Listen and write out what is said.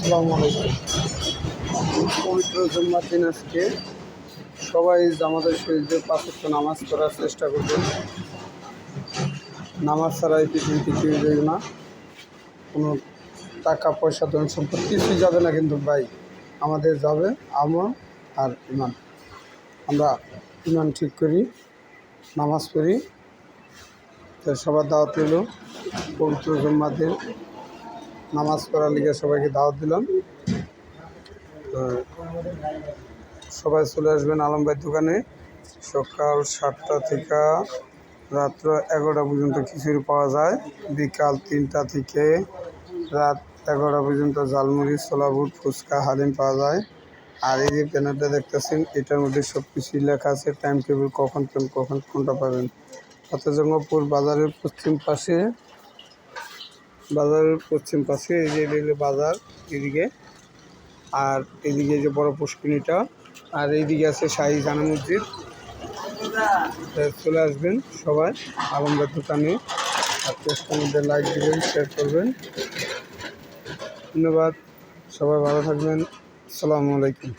আসসালামু আলাইকুম। পবিত্র জুম্মার দিন আজকে সবাই আমাদের শরীরে ৫ ওয়াক্ত নামাজ পড়ার চেষ্টা করবেন। নামাজ ছাড়া এই পৃথিবীতে কেউ যাবে না। কোনো টাকা পয়সা ধন সম্পদ কিছুই যাবে না, কিন্তু ভাই আমাদের যাবে আমল আর ইমান। আমরা ইমান ঠিক করি, নামাজ পড়ি। তো সবার দাওয়াত রইল পবিত্র জুম্মার দিন নামাজ পড়ার লিগে সবাইকে দাওয়াত দিলাম। সবাই চলে আসবেন আলম ভাইয়ের দোকানে। সকাল 7টা থেকে রাত্র 11টা পর্যন্ত খিচুড়ি পাওয়া যায়। বিকাল 3টা থেকে রাত 11টা পর্যন্ত ঝালমুড়ি, ছোলা বুট, ফুচকা, হালিম পাওয়া যায়। আর এই যে ব্যানারটা দেখতেছেন, এটার মধ্যে সব কিছুই লেখা আছে, টাইম টেবিল, কখন কোনটা পাবেন। ফতেজঙ্গপুর বাজারের পশ্চিম পাশে এই যে রেলে বাজার এদিকে, আর এদিকে যে বড় পুষ্কিনীটা, আর এইদিকে আছে শাহী জামে মসজিদ। চলে আসবেন সবাই আলমদার দোকানে। আর পেজটার মধ্যে লাইক দিবেন, শেয়ার করবেন। ধন্যবাদ, সবাই ভালো থাকবেন। আসসালামু আলাইকুম।